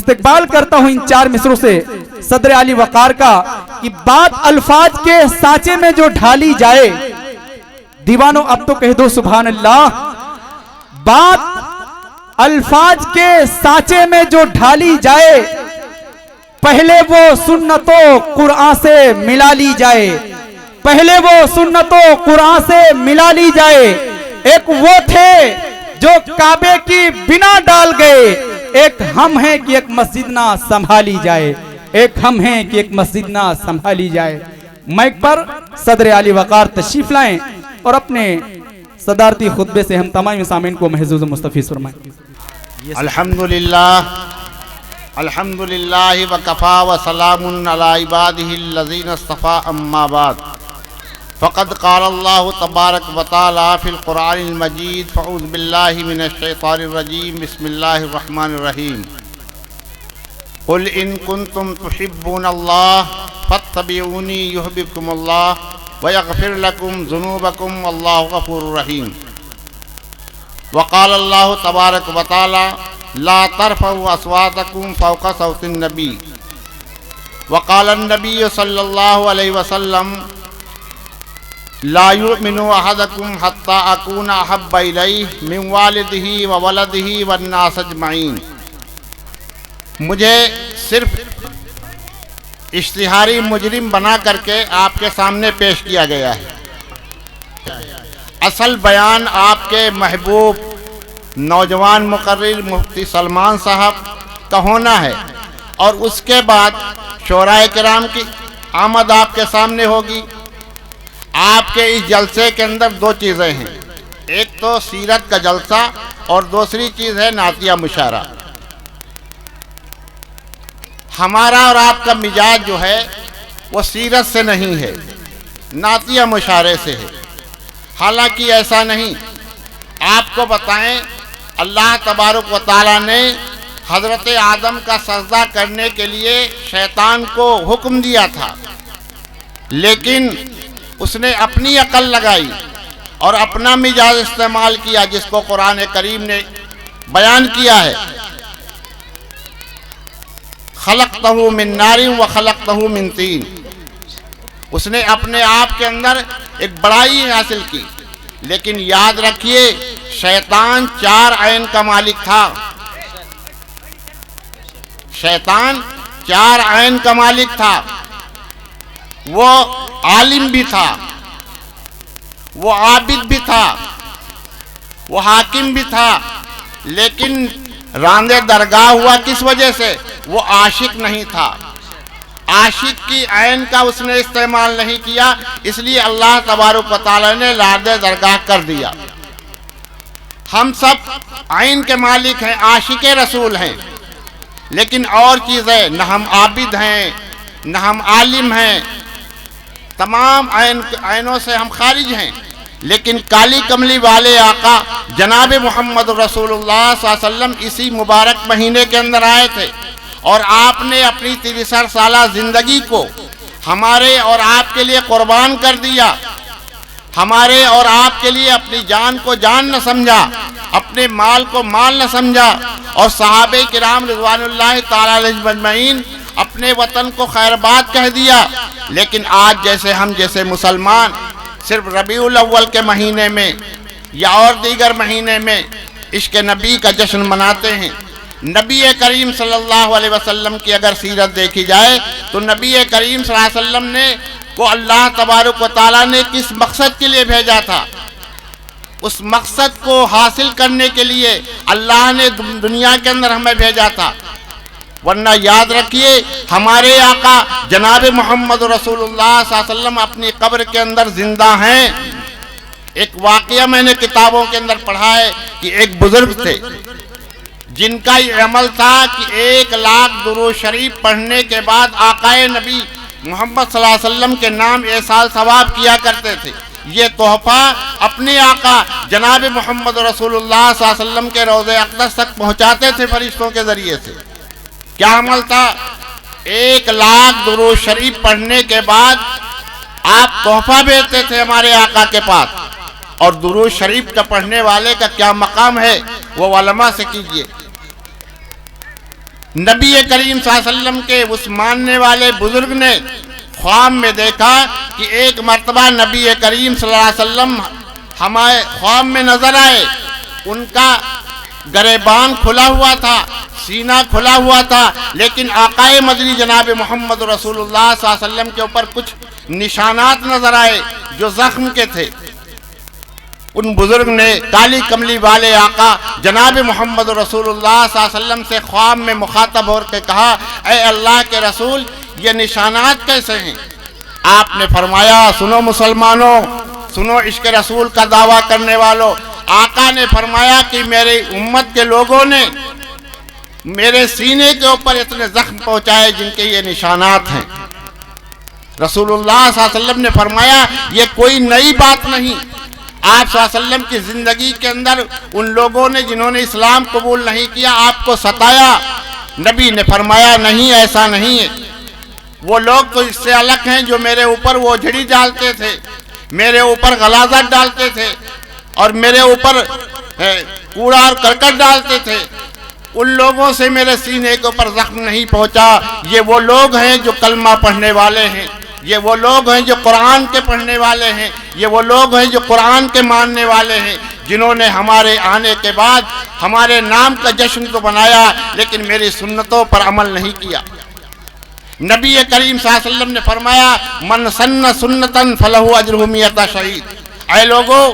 استقبال کرتا ہوں ان 4 مصروں سے صدر علی وقار کا کہ بات الفاظ کے سانچے میں جو ڈھالی جائے، دیوانوں اب تو کہہ دو سبحان اللہ، بات الفاظ کے سانچے میں جو ڈھالی جائے، پہلے وہ سنت و قرآن سے ملا لی جائے، پہلے وہ سنت و قرآن سے ملا لی جائے۔ ایک وہ تھے جو کعبے کی بنا ڈال گئے، ایک ہم ہیں کہ ایک مسجد نہ سنبھالی جائے، ایک ہم ہیں کہ ایک مسجد نہ سنبھالی جائے۔ مائک پر صدر علی وقار تشریف لائیں اور اپنے صدارتی خطبے سے ہم تمام سامعین کو محظوظ و مستفیض فرمائیں۔ الحمدللہ وکفا وسلام علی عبادہ الذین اصطفى اما بعد فقد قال اللہ تبارک و تعالی فی القرآن المجید فاعوذ باللہ من الشیطان الرجیم بسم اللہ الرحمن الرحیم قل ان کنتم تحبون اللہ فاتبعونی یحببکم اللہ ویغفر لکم ذنوبکم واللہ غفور رحیم۔ وقال اللہ تبارک و تعالی لا ترفعوا اصواتکم فوق صوت النبی۔ وقال النبی صلی اللہ علیہ وسلم لا یؤمن احدکم حتی اکون احب الیہ من والدہ وولدہ والناس اجمعین۔ مجھے صرف اشتہاری مجرم بنا کر کے آپ کے سامنے پیش کیا گیا ہے۔ اصل بیان آپ کے محبوب نوجوان مقرر مفتی سلمان صاحب کا ہونا ہے، اور اس کے بعد شورائے کرام کی آمد آپ کے سامنے ہوگی۔ آپ کے اس جلسے کے اندر 2 چیزیں ہیں، ایک تو سیرت کا جلسہ اور دوسری چیز ہے نعتیہ مشاعرہ۔ ہمارا اور آپ کا مزاج جو ہے وہ سیرت سے نہیں ہے، نعتیہ مشاعرے سے ہے۔ حالانکہ ایسا نہیں، آپ کو بتائیں اللہ تبارک و تعالیٰ نے حضرت آدم کا سجدہ کرنے کے لیے شیطان کو حکم دیا تھا، لیکن اس نے اپنی عقل لگائی اور اپنا مزاج استعمال کیا، جس کو قرآن کریم نے بیان کیا ہے۔ خلقتہ من نار و خلقتہ من طین۔ اس نے اپنے آپ کے اندر ایک بڑائی حاصل کی، لیکن یاد رکھیے شیطان 4 عین کا مالک تھا۔ شیطان 4 عین کا مالک تھا۔ وہ عالم بھی تھا، وہ عابد بھی تھا، وہ حاکم بھی تھا، لیکن راندے درگاہ ہوا کس وجہ سے؟ وہ عاشق نہیں تھا۔ عاشق کی عین کا اس نے استعمال نہیں کیا، اس لیے اللہ تبارک و تعالی نے راندے درگاہ کر دیا۔ ہم سب عین کے مالک ہیں، عاشق رسول ہیں، لیکن اور چیزیں نہ ہم عابد ہیں نہ ہم عالم ہیں، تمام عینوں سے ہم خارج ہیں۔ لیکن کالی کملی والے آقا جناب محمد رسول اللہ صلی اللہ علیہ وسلم اسی مبارک مہینے کے اندر آئے تھے، اور آپ نے اپنی 63 سالہ زندگی کو ہمارے اور آپ کے لیے قربان کر دیا۔ ہمارے اور آپ کے لیے اپنی جان کو جان نہ سمجھا، اپنے مال کو مال نہ سمجھا، اور صحابہ کرام رضوان اللہ تعالی علیہم اجمعین اپنے وطن کو خیرباد کہہ دیا۔ لیکن آج جیسے مسلمان صرف ربیع الاول کے مہینے میں یا اور دیگر مہینے میں عشق نبی کا جشن مناتے ہیں۔ نبی کریم صلی اللہ علیہ وسلم کی اگر سیرت دیکھی جائے تو نبی کریم صلی اللہ علیہ وسلم نے کو اللہ تبارک و تعالیٰ نے کس مقصد کے لیے بھیجا تھا؟ اس مقصد کو حاصل کرنے کے لیے اللہ نے دنیا کے اندر ہمیں بھیجا تھا۔ ورنہ یاد رکھیے ہمارے آقا جناب محمد رسول اللہ صلی اللہ علیہ وسلم اپنی قبر کے اندر زندہ ہیں۔ ایک واقعہ میں نے کتابوں کے اندر پڑھا ہے کہ ایک بزرگ تھے جن کا یہ عمل تھا کہ 1 لاکھ درود شریف پڑھنے کے بعد آقائے نبی محمد صلی اللہ علیہ وسلم کے نام احسال ثواب کیا کرتے تھے۔ یہ تحفہ اپنے آقا جناب محمد رسول اللہ صلی اللہ علیہ وسلم کے روضہ اقدس تک پہنچاتے تھے فرشتوں کے ذریعے سے۔ کیا عمل تھا؟ 1 لاکھ درود شریف پڑھنے کے بعد آپ تحفہ بھیجتے تھے ہمارے آقا کے پاس، اور درود شریف کا پڑھنے والے کا کیا مقام ہے وہ علماء سے کیجئے۔ نبی کریم صلی اللہ علیہ وسلم کے اس ماننے والے بزرگ نے خواب میں دیکھا کہ ایک مرتبہ نبی کریم صلی اللہ علیہ وسلم ہمارے خواب میں نظر آئے، ان کا گریبان کھلا ہوا تھا، سینہ کھلا ہوا تھا، لیکن آقا مدنی جناب محمد رسول اللہ صلی اللہ علیہ وسلم کے اوپر کچھ نشانات نظر آئے جو زخم کے تھے۔ ان بزرگ نے کالی کملی والے آقا جناب محمد رسول اللہ صلی اللہ علیہ وسلم سے خواب میں مخاطب ہو کے کہا، اے اللہ کے رسول، یہ نشانات کیسے ہیں؟ آپ نے فرمایا، سنو مسلمانوں، سنو عشق رسول کا دعویٰ کرنے والوں، آقا نے فرمایا کہ میری امت کے لوگوں نے میرے سینے کے اوپر اتنے زخم پہنچائے جن کے یہ نشانات ہیں۔ رسول اللہ صلی اللہ علیہ وسلم نے فرمایا، یہ کوئی نئی بات نہیں، آپ صلی اللہ علیہ وسلم کی زندگی کے اندر ان لوگوں نے جنہوں نے اسلام قبول نہیں کیا آپ کو ستایا۔ نبی نے فرمایا، نہیں، ایسا نہیں ہے، وہ لوگ تو اس سے الگ ہیں جو میرے اوپر وہ جھڑی ڈالتے تھے، میرے اوپر غلاظت ڈالتے تھے اور میرے اوپر کوڑا اور کرکٹ ڈالتے تھے، ان لوگوں سے میرے سینے کے اوپر زخم نہیں پہنچا۔ یہ وہ لوگ ہیں جو کلمہ پڑھنے والے ہیں، یہ وہ لوگ ہیں جو قرآن کے پڑھنے والے ہیں، یہ وہ لوگ ہیں جو قرآن کے ماننے والے ہیں، جنہوں نے ہمارے آنے کے بعد ہمارے نام کا جشن تو بنایا لیکن میری سنتوں پر عمل نہیں کیا۔ نبی کریم صلی اللہ علیہ وسلم نے فرمایا، من سن سنتن فلہ اجرہ مئۃ شہید۔ اے لوگوں،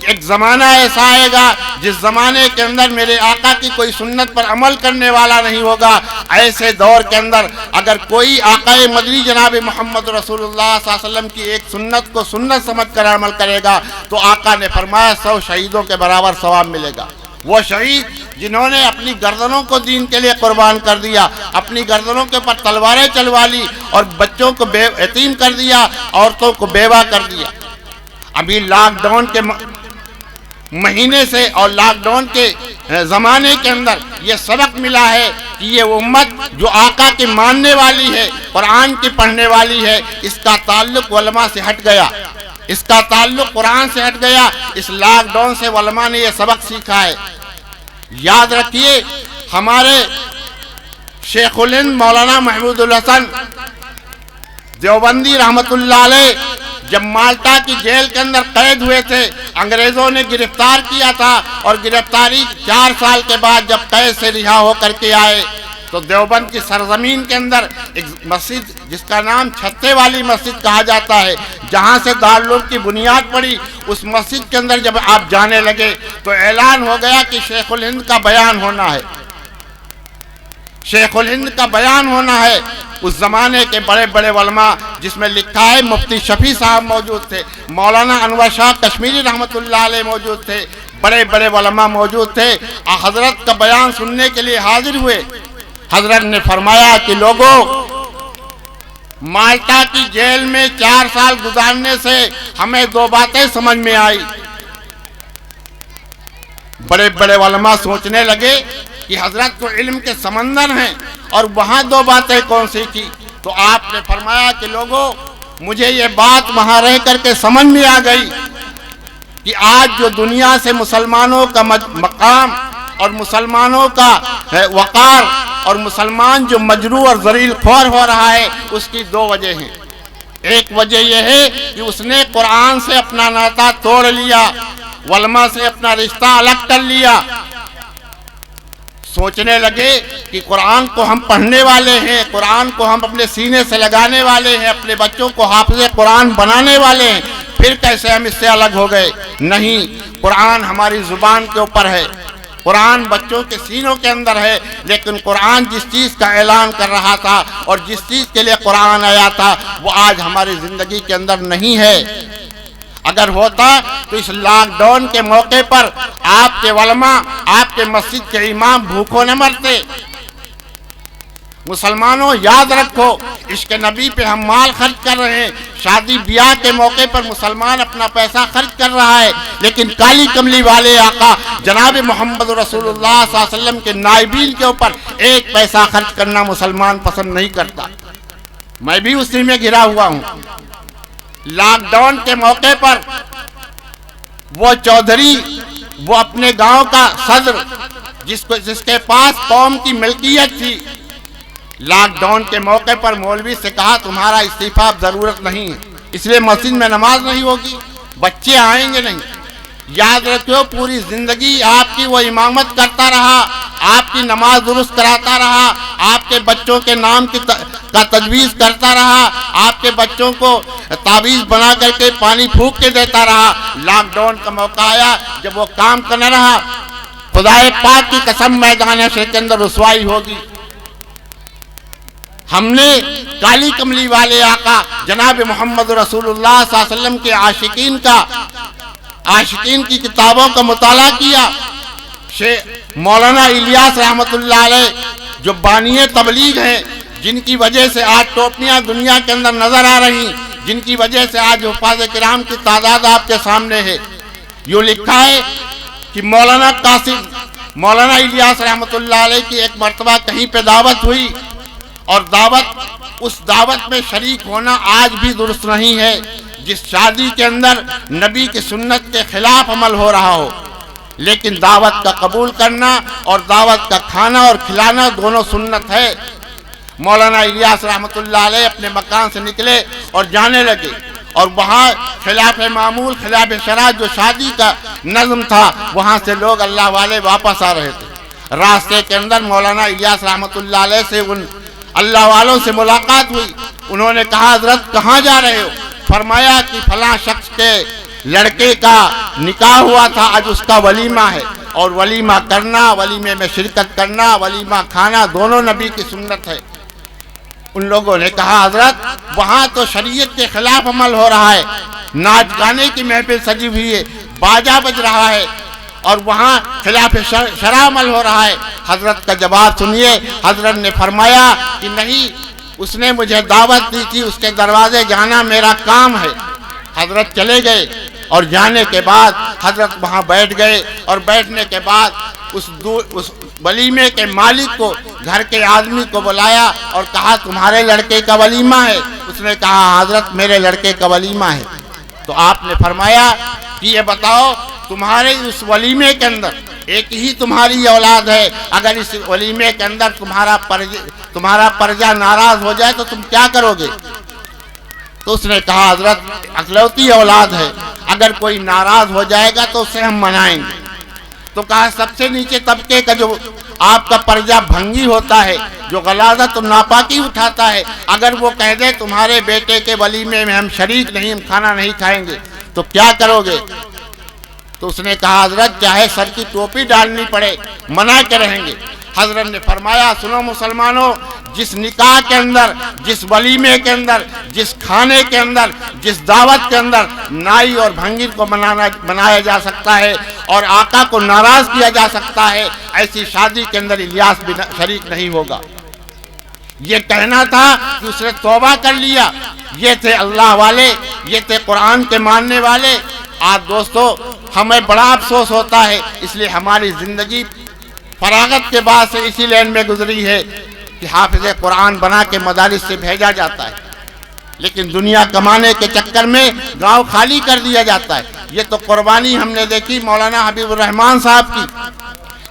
ایک زمانہ ایسا آئے گا جس زمانے کے اندر میرے آقا کی کوئی سنت پر عمل کرنے والا نہیں ہوگا۔ ایسے دور کے اندر اگر کوئی آقا مدنی جناب محمد رسول اللہ صلی اللہ علیہ وسلم کی ایک سنت کو سنت سمجھ کر عمل کرے گا تو آقا نے فرمایا 100 شہیدوں کے برابر ثواب ملے گا۔ وہ شہید جنہوں نے اپنی گردنوں کو دین کے لیے قربان کر دیا، اپنی گردنوں کے اوپر تلواریں چلوا لی اور بچوں کو یتیم کر دیا، عورتوں کو بیوہ کر دیا۔ ابھی لاک ڈاؤن کے مہینے سے اور لاک ڈاؤن کے زمانے کے اندر یہ سبق ملا ہے کہ یہ امت جو آقا کی ماننے والی ہے، قرآن کی پڑھنے والی ہے، اس کا تعلق علماء سے ہٹ گیا، اس کا تعلق قرآن سے ہٹ گیا۔ اس لاک ڈاؤن سے علماء نے یہ سبق سیکھا ہے۔ یاد رکھیے، ہمارے شیخ الہند مولانا محمود الحسن دیوبندی رحمت اللہ علیہ جب مالٹا کی جیل کے اندر قید ہوئے تھے، انگریزوں نے گرفتار کیا تھا اور گرفتاری 4 سال کے بعد جب قید سے رہا ہو کر کے آئے تو دیوبند کی سرزمین کے اندر ایک مسجد جس کا نام چھتے والی مسجد کہا جاتا ہے، جہاں سے دارالعلوم کی بنیاد پڑی، اس مسجد کے اندر جب آپ جانے لگے تو اعلان ہو گیا کہ شیخ الہند کا بیان ہونا ہے، شیخ الہند کا بیان ہونا ہے۔ اس زمانے کے بڑے بڑے علماء جس میں لکھا ہے مفتی شفیع صاحب موجود تھے، مولانا انور شاہ کشمیری رحمت اللہ علیہ موجود تھے، بڑے بڑے علماء موجود تھے۔ حضرت کا بیان سننے کے لیے حاضر ہوئے۔ حضرت نے فرمایا کہ لوگوں، مالٹا کی جیل میں 4 سال گزارنے سے ہمیں 2 باتیں سمجھ میں آئی۔ بڑے بڑے علماء سوچنے لگے کہ حضرت کو علم کے سمندر ہیں اور وہاں 2 باتیں کون سی تھی؟ تو آپ نے فرمایا کہ لوگوں، مجھے یہ بات وہاں رہ کر کے سمجھ میں آ گئی کہ آج جو دنیا سے مسلمانوں کا مقام اور مسلمانوں کا وقار اور مسلمان جو مجروح اور ذلیل خوار ہو رہا ہے، اس کی 2 وجہ ہیں۔ ایک وجہ یہ ہے کہ اس نے قرآن سے اپنا ناطہ توڑ لیا، علماء سے اپنا رشتہ الگ کر لیا۔ سوچنے لگے کہ قرآن کو ہم پڑھنے والے ہیں، قرآن کو ہم اپنے سینے سے لگانے والے ہیں، اپنے بچوں کو حافظ قرآن بنانے والے ہیں، پھر کیسے ہم اس سے الگ ہو گئے؟ نہیں، قرآن ہماری زبان کے اوپر ہے، قرآن بچوں کے سینوں کے اندر ہے، لیکن قرآن جس چیز کا اعلان کر رہا تھا اور جس چیز کے لیے قرآن آیا تھا وہ آج ہماری زندگی کے اندر نہیں ہے۔ اگر ہوتا تو اس لاک ڈاؤن کے موقع پر آپ کے علماء، آپ کے مسجد کے امام بھوکوں نہ مرتے۔ مسلمانوں یاد رکھو، عشق نبی پہ ہم مال خرچ کر رہے ہیں، شادی بیاہ کے موقع پر مسلمان اپنا پیسہ خرچ کر رہا ہے، لیکن کالی کملی والے آقا جناب محمد رسول اللہ صلی اللہ علیہ وسلم کے نائبین کے اوپر 1 پیسہ خرچ کرنا مسلمان پسند نہیں کرتا۔ میں بھی اسی میں گھرا ہوا ہوں۔ لاک ڈاؤن کے موقع پر وہ چودھری، وہ اپنے گاؤں کا صدر جس کے پاس قوم کی ملکیت تھی، لاک ڈاؤن کے موقع پر مولوی سے کہا تمہارا استعفیٰ اب ضرورت نہیں ہے، اس لیے مسجد میں نماز نہیں ہوگی، بچے آئیں گے نہیں۔ یاد رکھو پوری زندگی آپ کی وہ امامت کرتا رہا، آپ کی نماز درست کراتا رہا، آپ کے بچوں کے نام کا تجویز کرتا رہا، آپ کے بچوں کو تعویذ بنا کر کے پانی پھونک کے دیتا رہا۔ لاک ڈاؤن کا موقع آیا جب وہ کام کرنا رہا، خدائے پاک کی قسم میدان حشر کے اندر رسوائی ہوگی۔ ہم نے کالی کملی والے آقا جناب محمد رسول اللہ صلی اللہ علیہ وسلم کے عاشقین کی کتابوں کا مطالعہ کیا۔ مولانا الیاس رحمت اللہ علیہ جو بانی تبلیغ ہیں، جن کی وجہ سے آج ٹوپیاں دنیا کے اندر نظر آ رہی، جن کی وجہ سے آج حفاظ کرام کی تعداد آپ کے سامنے ہے، یوں لکھا ہے کہ مولانا الیاس رحمت اللہ علیہ کی ایک مرتبہ کہیں پہ دعوت ہوئی، اور اس دعوت میں شریک ہونا آج بھی درست نہیں ہے۔ جس شادی کے اندر نبی کی سنت کے خلاف عمل ہو رہا ہو، لیکن دعوت کا قبول کرنا اور دعوت کا کھانا اور کھلانا دونوں سنت ہے۔ مولانا الیاس رحمت اللہ علیہ اپنے مکان سے نکلے اور جانے لگے، اور وہاں خلاف معمول خلاف شرع جو شادی کا نظم تھا، وہاں سے لوگ اللہ والے واپس آ رہے تھے۔ راستے کے اندر مولانا الیاس رحمت اللہ علیہ سے ان اللہ والوں سے ملاقات ہوئی۔ انہوں نے کہا حضرت کہاں جا رہے ہو؟ فرمایا کہ فلاں شخص کے لڑکے کا نکاح ہوا تھا، آج اس کا ولیمہ ہے، اور ولیمہ کرنا، ولیمے میں شرکت کرنا، ولیمہ کھانا دونوں نبی کی سنت ہے۔ ان لوگوں نے کہا حضرت وہاں تو شریعت کے خلاف عمل ہو رہا ہے، ناچ گانے کی محفل سجی ہوئی ہے، باجا بج رہا ہے، اور وہاں خلاف شرع عمل ہو رہا ہے۔ حضرت کا جواب سنیے، حضرت نے فرمایا کہ نہیں، اس نے مجھے دعوت دی تھی، اس کے دروازے جانا میرا کام ہے۔ حضرت چلے گئے، اور جانے کے بعد حضرت وہاں بیٹھ گئے، اور بیٹھنے کے بعد اس ولیمے کے مالک کو، گھر کے آدمی کو بلایا اور کہا تمہارے لڑکے کا ولیمہ ہے؟ اس نے کہا حضرت میرے لڑکے کا ولیمہ ہے۔ تو آپ نے فرمایا کہ یہ بتاؤ تمہارے اس ولیمے کے اندر ایک ہی تمہاری اولاد ہے، اگر اس ولیمے کے اندر تمہارا پرجا ناراض ہو جائے تو تم کیا کرو گے؟ تو اس نے کہا حضرت اکلوتی اولاد ہے، اگر کوئی ناراض ہو جائے گا تو اسے ہم منائیں گے۔ تو کہا سب سے نیچے طبقے کا جو آپ کا پرجا بھنگی ہوتا ہے، جو غلاظت و ناپاکی اٹھاتا ہے، اگر وہ کہہ دے تمہارے بیٹے کے ولیمے میں ہم شریک نہیں، ہم کھانا نہیں کھائیں گے، تو کیا کرو گے؟ تو اس نے کہا حضرت چاہے سر کی ٹوپی ڈالنی پڑے منع کے رہیں گے۔ حضرت نے فرمایا سنو مسلمانوں، جس نکاح کے اندر، جس ولیمے کے اندر، جس کھانے کے اندر، جس دعوت کے اندر نائی اور بھنگی کو منایا جا سکتا ہے اور آقا کو ناراض کیا جا سکتا ہے، ایسی شادی کے اندر الیاس بھی شریک نہیں ہوگا۔ یہ کہنا تھا کہ اس نے توبہ کر لیا۔ یہ تھے اللہ والے، یہ تھے قرآن کے ماننے والے۔ آج دوستو ہمیں بڑا افسوس ہوتا ہے، اس لیے ہماری زندگی فراغت کے بعد سے اسی لین میں گزری ہے کہ حافظ قرآن بنا کے مدارس سے بھیجا جاتا ہے، لیکن دنیا کمانے کے چکر میں گاؤں خالی کر دیا جاتا ہے۔ یہ تو قربانی ہم نے دیکھی مولانا حبیب الرحمان صاحب کی،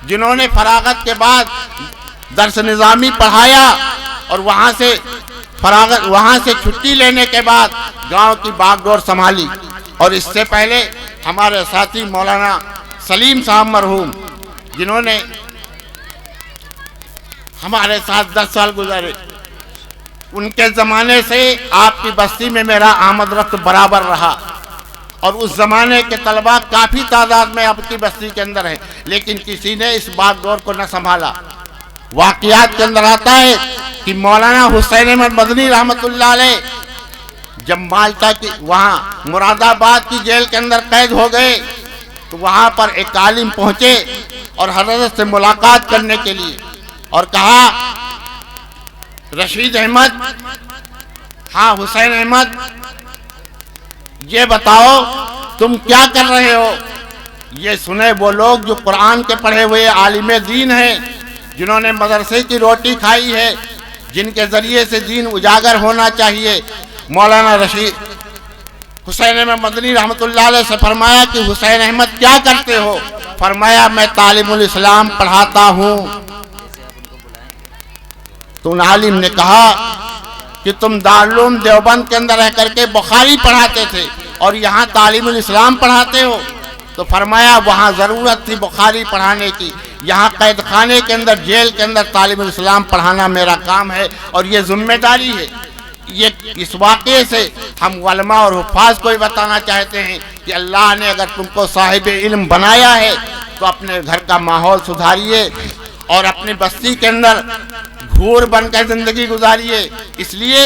جنہوں نے فراغت کے بعد درس نظامی پڑھایا، اور وہاں سے چھٹی لینے کے بعد گاؤں کی باغ ڈور سنبھالی۔ اور اس سے پہلے ہمارے ساتھی مولانا سلیم صاحب مرحوم، جنہوں نے ہمارے ساتھ 10 سال گزارے، ان کے زمانے سے آپ کی بستی میں میرا آمد رفت برابر رہا، اور اس زمانے کے طلباء کافی تعداد میں آپ کی بستی کے اندر ہیں، لیکن کسی نے اس باغ ڈور کو نہ سنبھالا۔ واقعات کے اندر آتا ہے کہ مولانا حسین احمد مدنی رحمت اللہ علیہ جب مالٹا کی وہاں مراد آباد کی جیل کے اندر قید ہو گئے، تو وہاں پر ایک عالم پہنچے اور حضرت سے ملاقات کرنے کے لیے، اور کہا رشید احمد، ہاں حسین احمد، یہ بتاؤ تم کیا کر رہے ہو؟ یہ سنے وہ لوگ جو قرآن کے پڑھے ہوئے عالم دین ہیں، جنہوں نے مدرسے کی روٹی کھائی ہے، جن کے ذریعے سے دین اجاگر ہونا چاہیے۔ مولانا رشید حسین احمد مدنی رحمت اللہ علیہ سے فرمایا کہ حسین احمد کیا کرتے ہو؟ فرمایا میں تعلیم الاسلام پڑھاتا ہوں۔ تو ان عالم نے کہا کہ تم دارالعلوم دیوبند کے اندر رہ کر کے بخاری پڑھاتے تھے اور یہاں تعلیم الاسلام پڑھاتے ہو؟ تو فرمایا وہاں ضرورت تھی بخاری پڑھانے کی، یہاں قید خانے کے اندر، جیل کے اندر تعلیم الاسلام پڑھانا میرا کام ہے اور یہ ذمہ داری ہے۔ یہ اس واقعے سے ہم علماء اور حفاظ کو بھی بتانا چاہتے ہیں کہ اللہ نے اگر تم کو صاحب علم بنایا ہے تو اپنے گھر کا ماحول سدھاریے اور اپنی بستی کے اندر گھور بن کر زندگی گزاریے۔ اس لیے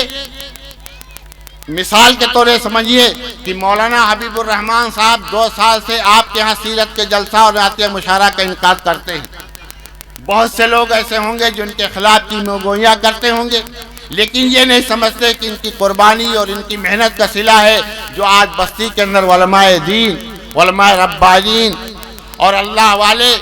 مثال کے طور سمجھیے کہ مولانا حبیب الرحمان صاحب 2 سال سے آپ کے ہاں سیرت کے جلسہ اور راتیہ مشاعرہ کا انعقاد کرتے ہیں۔ بہت سے لوگ ایسے ہوں گے جو ان کے خلاف چیموں گوئیاں کرتے ہوں گے، لیکن یہ نہیں سمجھتے کہ ان کی قربانی اور ان کی محنت کا صلہ ہے جو آج بستی کے اندر علماء دین، علماء ربانیین اور اللہ والے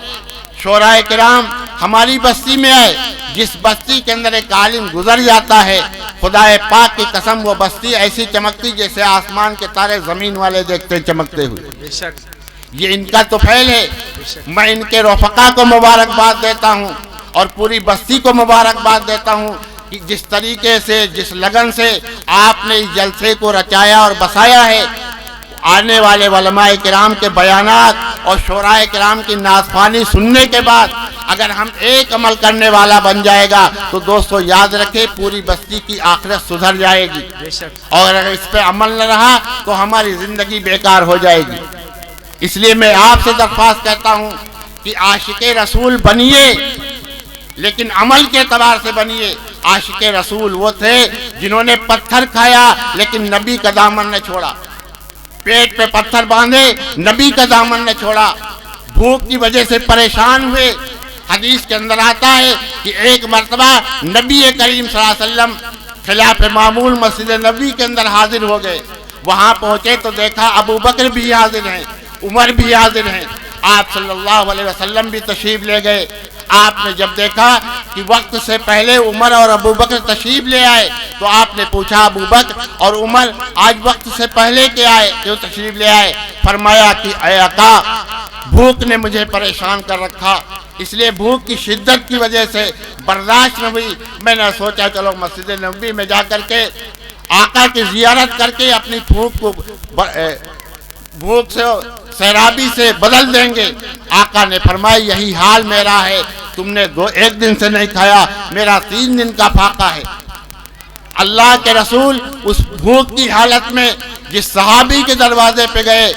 شورائے کرام ہماری بستی میں آئے۔ جس بستی کے اندر ایک عالم گزر جاتا ہے، خدا پاک کی قسم وہ بستی ایسی چمکتی جیسے آسمان کے تارے زمین والے دیکھتے چمکتے ہوئے۔ یہ ان کا تو فعل ہے۔ میں ان کے رفقا کو مبارکباد دیتا ہوں اور پوری بستی کو مبارکباد دیتا ہوں کہ جس طریقے سے، جس لگن سے آپ نے اس جلسے کو رچایا اور بسایا ہے۔ آنے والے علماء کرام کے بیانات اور شورائے کرام کی نازخوانی سننے کے بعد اگر ہم ایک عمل کرنے والا بن جائے گا تو دوستو یاد رکھے پوری بستی کی آخرت سدھر جائے گی، اور اگر اس پہ عمل نہ رہا تو ہماری زندگی بیکار ہو جائے گی۔ اس لیے میں آپ سے درخواست کرتا ہوں کہ عاشق رسول بنیے، لیکن عمل کے اعتبار سے بنیے۔ عاشق رسول وہ تھے جنہوں نے پتھر کھایا لیکن نبی کا دامن نہ چھوڑا، پیٹ پہ پتھر باندھے نبی کا دامن نہ چھوڑا، بھوک کی وجہ سے پریشان ہوئے۔ حدیث کے اندر آتا ہے کہ ایک مرتبہ نبی کریم صلی اللہ علیہ وسلم خلاف معمول مسجد نبوی کے اندر حاضر ہو گئے۔ وہاں پہنچے تو دیکھا ابو بکر بھی حاضر ہیں، عمر بھی حاضر ہیں، آپ صلی اللہ علیہ وسلم بھی تشریف لے گئے۔ آپ نے جب دیکھا کہ وقت سے پہلے عمر اور ابو بکر تشریف لے آئے تو آپ نے پوچھا ابو بکر اور عمر آج وقت سے پہلے کیوں تشریف لے آئے؟ فرمایا کہ اے آقا بھوک نے مجھے پریشان کر رکھا، اس لیے بھوک کی شدت کی وجہ سے برداشت نہ ہوئی، میں نے سوچا چلو مسجد نبوی میں جا کر کے آقا کی زیارت کر کے اپنی بھوک سے سیرابی سے بدل دیں گے۔ آقا نے فرمایا یہی حال میرا ہے، تم نے ایک دن سے نہیں کھایا، میرا 3 دن کا فاقہ ہے۔ اللہ کے رسول اس بھوک کی حالت میں جس صحابی کے دروازے پہ گئے،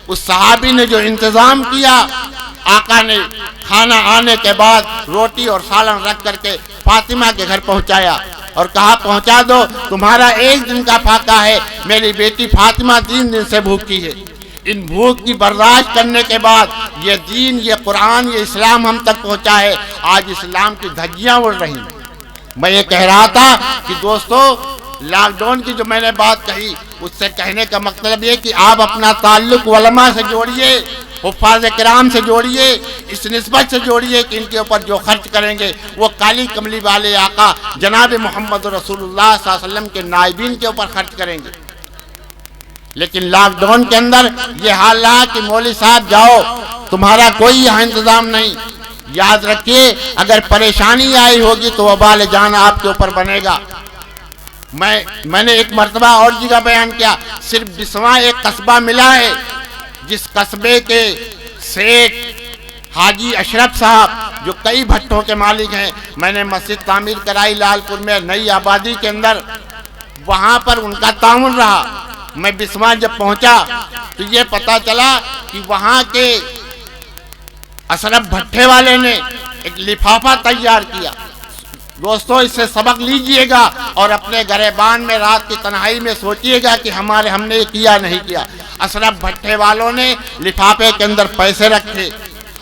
اس صحابی نے جو انتظام کیا، آقا نے کھانا آنے کے بعد روٹی اور سالن رکھ کر کے فاطمہ کے گھر پہنچایا اور کہا پہنچا دو، تمہارا 1 دن کا فاقہ ہے، میری بیٹی فاطمہ 3 دن سے بھوکی ہے۔ ان بھوک کی برداشت کرنے کے بعد یہ دین، یہ قرآن، یہ اسلام ہم تک پہنچا ہے۔ آج اسلام کی دھجیاں اڑ رہی ہیں۔ میں یہ کہہ رہا تھا کہ دوستو لاک ڈاؤن کی جو میں نے بات کہی اس سے کہنے کا مطلب یہ کہ آپ اپنا تعلق علماء سے جوڑیے، حفاظ کرام سے جوڑیے، اس نسبت سے جوڑیے کہ ان کے اوپر جو خرچ کریں گے وہ کالی کملی والے آقا جناب محمد رسول اللہ صلی اللہ علیہ وسلم کے نائبین کے اوپر خرچ کریں گے۔ لیکن لاک ڈاؤن کے اندر یہ حال رہا کہ مولوی صاحب جاؤ، تمہارا کوئی یہاں انتظام نہیں۔ یاد رکھیے اگر پریشانی آئی ہوگی تو وبال جان آپ کے اوپر بنے گا۔ میں نے ایک مرتبہ اور جگہ بیان کیا، صرف بسواں ایک قصبہ ملا ہے جس قصبے کے سیٹ حاجی اشرف صاحب جو کئی بھٹوں کے مالک ہیں، میں نے مسجد تعمیر کرائی لال پور میں نئی آبادی کے اندر، وہاں پر ان کا تعاون رہا۔ میں بسواں جب پہنچا تو یہ پتا چلا کہ وہاں کے اشرف بھٹے والے نے ایک لفافہ تیار کیا۔ دوستو اس سے سبق لیجئے گا اور اپنے گریبان میں رات کی تنہائی میں سوچئے گا کہ ہم نے کیا نہیں کیا۔ اشرف بھٹے والوں نے لفافے کے اندر پیسے رکھے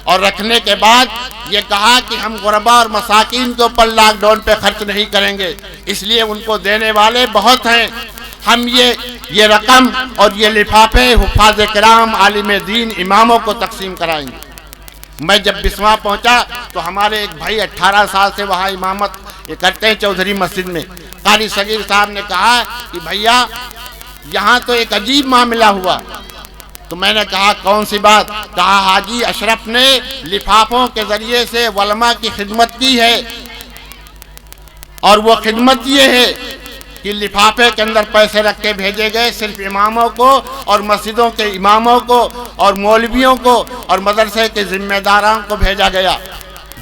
اور رکھنے کے بعد یہ کہا کہ ہم غربا اور مساکین کے اوپر لاک ڈاؤن پہ خرچ نہیں کریں گے، اس لیے ان کو دینے والے بہت ہیں، ہم یہ رقم اور یہ لفافے حفاظ کرام، عالم دین، اماموں کو تقسیم کرائیں گے۔ میں جب بسواں پہنچا تو ہمارے ایک بھائی 18 سال سے وہاں امامت کرتے ہیں چودھری مسجد میں، قاری صغیر صاحب نے کہا کہ بھیا یہاں تو ایک عجیب معاملہ ہوا۔ تو میں نے کہا کون سی بات؟ کہا حاجی اشرف نے لفافوں کے ذریعے سے علماء کی خدمت کی ہے، اور وہ خدمت یہ ہے کہ لفافے کے اندر پیسے رکھ کے بھیجے گئے صرف اماموں کو اور مسجدوں کے اماموں کو اور مولویوں کو اور مدرسے کے ذمہ داروں کو بھیجا گیا۔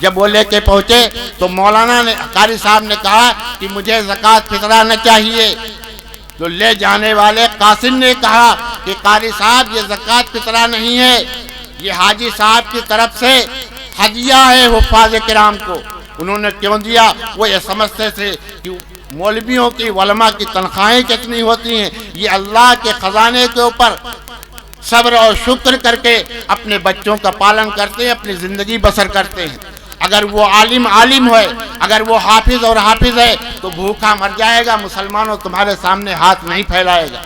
جب وہ لے کے پہنچے تو مولانا نے قاری صاحب نے کہا کہ مجھے زکوٰۃ فطرہ نہ چاہیے، تو لے جانے والے قاسم نے کہا کہ قاری صاحب یہ زکوٰۃ فطرہ نہیں ہے، یہ حاجی صاحب کی طرف سے ہدیہ ہے حفاظ کرام کو۔ انہوں نے کیوں دیا؟ وہ یہ سمجھتے تھے کہ مولویوں کی علماء کی تنخواہیں کتنی ہوتی ہیں، یہ اللہ کے خزانے کے اوپر صبر اور شکر کر کے اپنے بچوں کا پالن کرتے ہیں، اپنی زندگی بسر کرتے ہیں۔ اگر وہ عالم ہے، اگر وہ حافظ اور حافظ ہے تو بھوکا مر جائے گا، مسلمانوں تمہارے سامنے ہاتھ نہیں پھیلائے گا،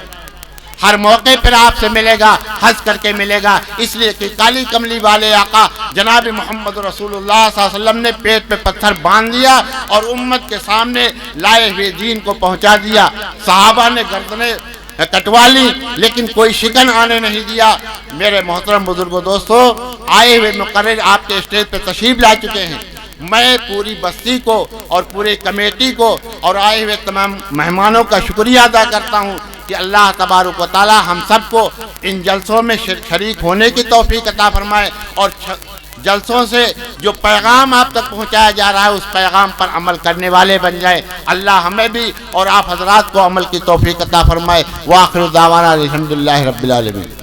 ہر موقع پر آپ سے ملے گا، ہنس کر کے ملے گا، اس لیے کہ کالی کملی والے آقا جناب محمد رسول اللہ صلی اللہ علیہ وسلم نے پیٹ پہ پتھر باندھ دیا اور امت کے سامنے لائے ہوئے دین کو پہنچا دیا۔ صحابہ نے گردنیں کٹوا لی لیکن کوئی شکن آنے نہیں دیا۔ میرے محترم بزرگوں دوستو، آئے ہوئے مقرر آپ کے اسٹیج پہ تشریف لا چکے ہیں۔ میں پوری بستی کو اور پوری کمیٹی کو اور آئے ہوئے تمام مہمانوں کا شکریہ ادا کرتا ہوں کہ اللہ تبارک و تعالی ہم سب کو ان جلسوں میں شریک ہونے کی توفیق عطا فرمائے اور جلسوں سے جو پیغام آپ تک پہنچایا جا رہا ہے اس پیغام پر عمل کرنے والے بن جائے۔ اللہ ہمیں بھی اور آپ حضرات کو عمل کی توفیق عطا فرمائے۔ وآخر دعوانا الحمدللہ رب العالمین۔